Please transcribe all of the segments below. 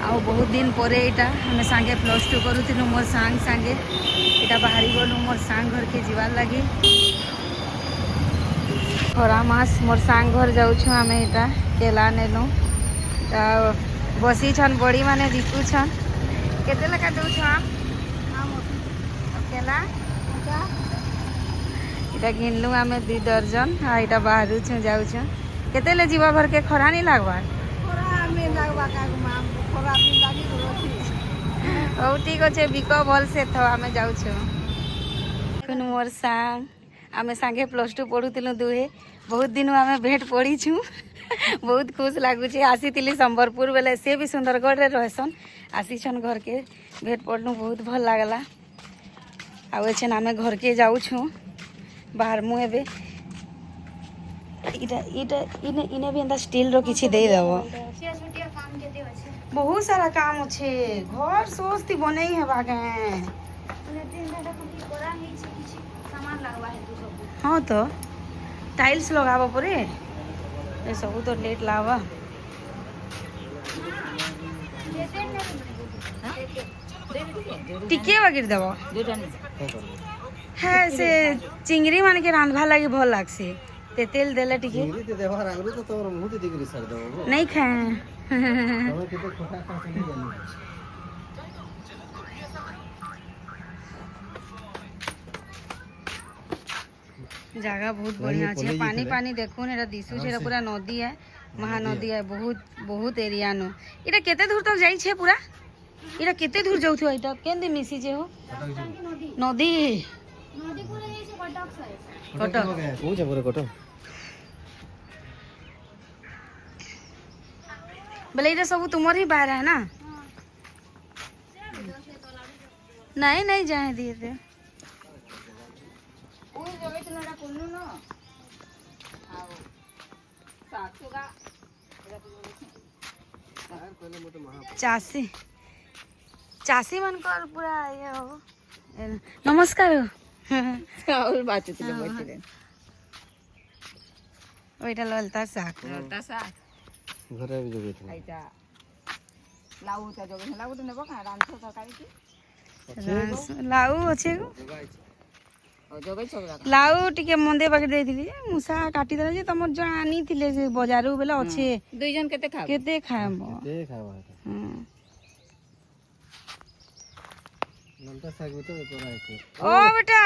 आउ बहुत दिन पर यहाँ आम सांगे +2 करूँ मोर सांग सांगे यहाँ बाहरी गलु मोर सांग घर के जीवार लगी खरा मास मोर सांग घर जाऊँ आम यहाँ केला नेलु बसी छन बड़ी माने बिकुछन केते लगा दउछ आम केला इटा घिनलु आम 2 दर्जन आ इटा बाहर जाऊँ केते ले जीवा भर के खरा नहीं लागवा हौ ठीक अच्छे बिक भल से थो आम जाऊँ मोर सांग आम सांगे +2 पढ़ुलु दुहे बहुत दिन आम भेट पड़ी छू बहुत खुश लगुच आसी संबरपुर बेले सी भी सुंदरगढ़ रे रहसन आसीछन घर के भेट पड़लु बहुत भल लगला आछन आम घर के जाऊँ बाहर मु एबे इटा इटा इने इने भी एंदा स्टील रो किछि दे देबो बहुत सारा काम अच्छे घर सोचती बनई है बागे हाँ तो टाइल्स लगाबो परे ये सब तो लेट लावा टिके वगैरह देबो है से चिंगरी मान के रांधवा लगी भल लागसे ते तेल देले टिके चिंगरी ते देबा रांगरो तो तोर मुंह ते दिगरी सर देबो नहीं खाए तमे केते खोटा खा चली जानी जगह बहुत बढ़िया है पानी पानी देखो ना दिशु छे पूरा नदी है महानदी है बहुत बहुत एरिया नो इटा केते दूर तक जाई छे पूरा इटा केते दूर जाउ थो इटा केंदे मिसी जे हो नदी नदी पूरा जाई छे कटक साइड कटक को जे पूरा कटक बोले इटा सब तुमर ही बाहर है ना नहीं नहीं जाए दिए थे चासी चासी मन कर पूरा ये हो नमस्कार और बात चले बैठे ओइटा ललता साग घरे भी जोगे थे आइता लाउ त जोगे लाउ त नेबो का राम छ तरकारी की लाउ अच्छे गो लाउ टिके मंदे बाके देथिली मुसा काटी देले जे तमर जो आनी थिले से बाजारू बेला अच्छे दुई जन केते खाबो केते खाबो ललता साग तो तोरा है ओ बेटा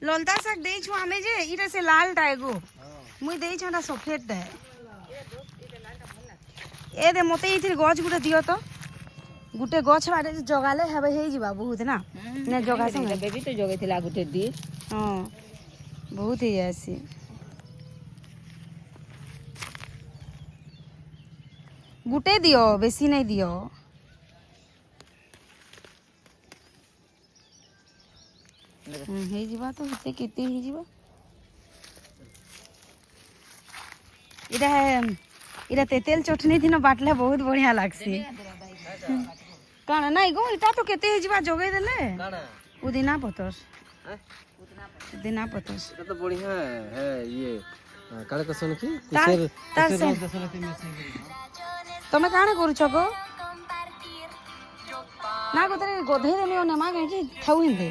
ललता साग देई छु आमे जे इटा से लाल टाइगो मुई देई छटा सफेद ता ए दे मते इथिर गछ गुटे दियो तो गुटे गछ बाटे जगाले हेबे हे जिबा बहुत ना ने जगा संगे बेबी तो जगे थिला गुटे दी हां बहुत ही ऐसी गुटे दियो बेसी नहीं दियो हे जिबा तो होते केते हे जिबा इरा तेतेल चटनी दिन बाटले बहुत बढ़िया लागसी काना नहीं गो इटा तो केते हिजबा जोगे देले काना उदिना पतस उदिना पतस इटा तो बढ़िया है ये काले कसन की कुसेर तमे काने करू छको ना को तरे गोधे देनी ओ नमा काहे की थाउ हिंदे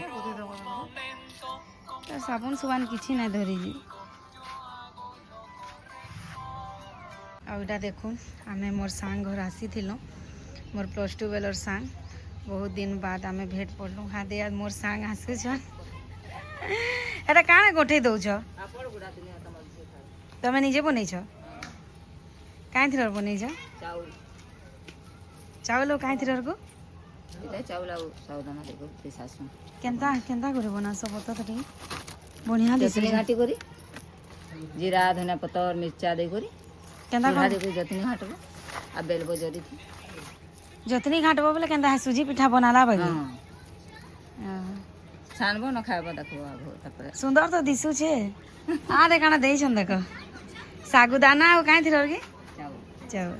त साबुन सुबान किछि नै धरि जी आउटा देखो आमे मोर सांग घर आसी थिलो मोर +2 बेलर सांग बहुत दिन बाद आमे भेट पड़लु हाँ दे मोर सांग आसु छ एटा काना गोठे दउ छ तमे निजे बनै छ काई थिरर बनै छ चावल चावल काई थिरर को इटा चावल आउ सावधाना देखो पिसासु केनता केनता करे बना सब बता त बढ़िया दिसले घाटी करी जीरा धनिया पत्तर मिर्चा दे करी केनता घाटी को जतनी घाटबो आ बेलबो जरी थी जतनी घाटबो बोले केनता सुजी पिठा बनाला बागी हां छानबो न खाबो देखबो आगो तपरे सुंदर तो दिसु छे आ दे काना देई छन देखो सागुदाना आ काई थिरर के चावल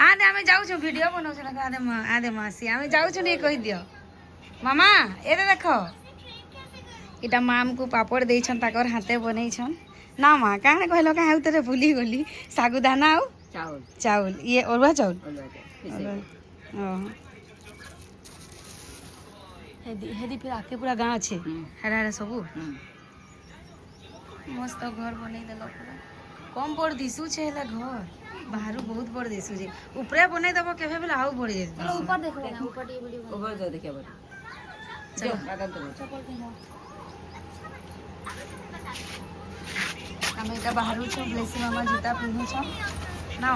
आ दे हमें जाऊ छ वीडियो बनाउ छ आ दे मासी हमें जाऊ छ ने कहि दियो मामा ए दे देखो इटा माम को पापड़ देई छन ताकर हाथे बनै छन ना मां काने कहलो का आउ तरे भूली गली सागुदाना आउ चावल चावल ये अरुआ चावल हेदी फिर आके पूरा गाँव अच्छे हेरा हेरा सबू मस्त घर बनै देल पूरा कम बड़ दिशुचे हेला घर बाहर बहुत बड़ दिशुचे ऊपरे बनै देबो केबे बेला आउ बड़ जेत ऊपर देखो ना ऊपर ये वीडियो ऊपर जाओ देखिए बड़ चलो आदम तो चप्पल पिनो हम एटा बाहर छ ब्लेसी मामा जूता पिन्हु छ ना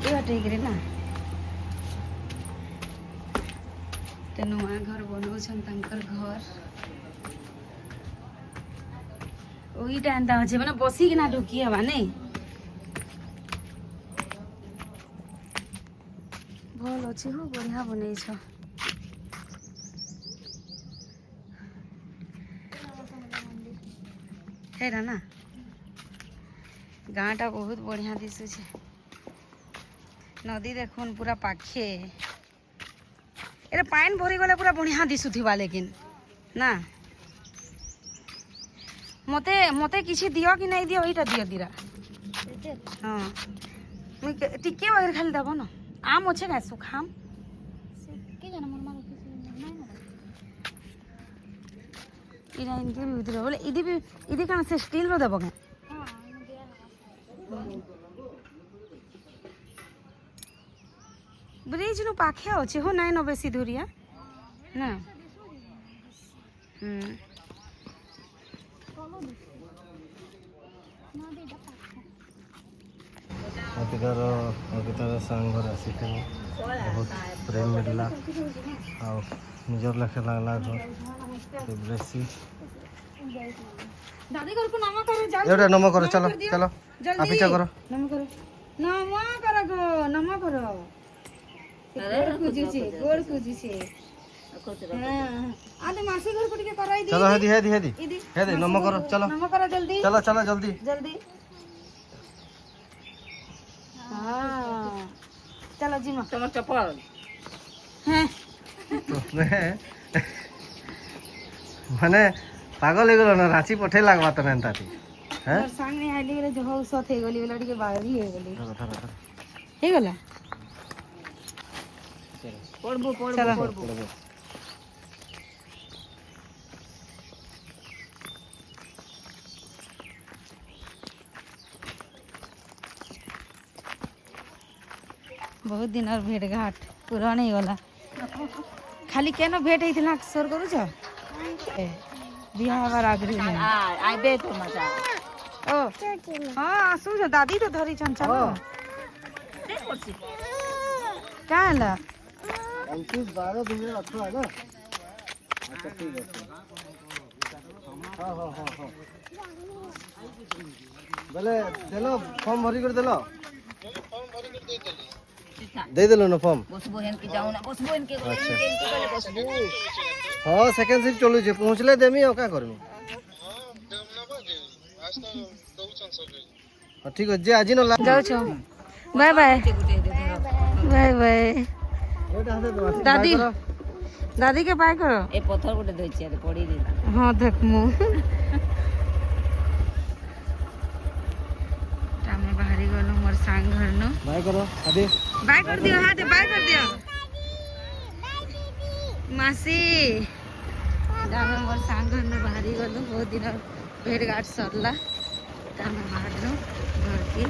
ये हटे गिरे ना ते नुआ घर बनौ छन तंकर घर ओइटा एंता होचे माने बसी कि ना ढुकी हवा नहीं भल अच्छे हो बढ़िया बनै छ हेरा ना गाँटा बहुत बढ़िया दिशुचे नदी देखुन पूरा पाखे एरे पाइन भरी गले पूरा बढ़िया दिशुथिबा लेकिन ना मते मते किछि दियो कि नहीं दियो इटा दियो दिरा हां मुई टिके वगैरह खाली दबो न आम अच्छे का सुखाम के जाना मोर मार नहीं ना इरा इनके भी उधर बोले इदी कान से स्टील रो दबो हां ब्रिज नु पाखे होचे हो नाइ न बेसी दूरिया ना अतिथर सांघर आसिथे बहुत प्रेम मिलला और निजर लखे लगला घर बेसी दादी घर को नामा करो जाओ एटा नमो करो चलो चलो जल्दी पीछा करो नमो करो गो नमो करो गोड़ कुजुचे हां आदे मासी घर को टिके कराई दी चलो हेदी नमो करो चलो जल्दी चलो जल्दी जल्दी हाँ चलो जी माँ तुम्हारा चप्पल हैं माने पागल हो गेलो ना रांची पठे लागबा त नंता थी हैं संग ने आइले गेले जो हो सथ हे गली वाला के बाहरी हे गली थरा हे गला पड़बो बहुत दिन और भेट घाट पूरा नहीं गला खाली केन भेट होइथिला सोर करू छ बियाह बार आगरी में आइबे तो मजा ओ हां आसु छ दादी तो धरी छन चलो के करछि काला 12 दिन में अच्छा है ना अच्छा ठीक है हां बोले देलो फॉर्म भरी कर देलो दे देलो ना फॉर्म बसबो हेन के जाऊ ना बसबो इनके बसबो हां सेकंड शिफ्ट चलु जे पहुंचले देमी ओ का करमी हां ठीक है जे आजी न जाऊ छो बाय बाय बाय बाय दादी दादी के बाय करो ए पत्थर गोटे धोइ छै पड़ी दे हां देख मु टामे बाहरी गलो मोर सांग घर न बाय करो आदि बाय कर दियो हां दे बाय कर दियो मासी टामे मोर सांग घर न बाहरी गलो बहुत दिन भेट घाट सरला टामे बाहर घर के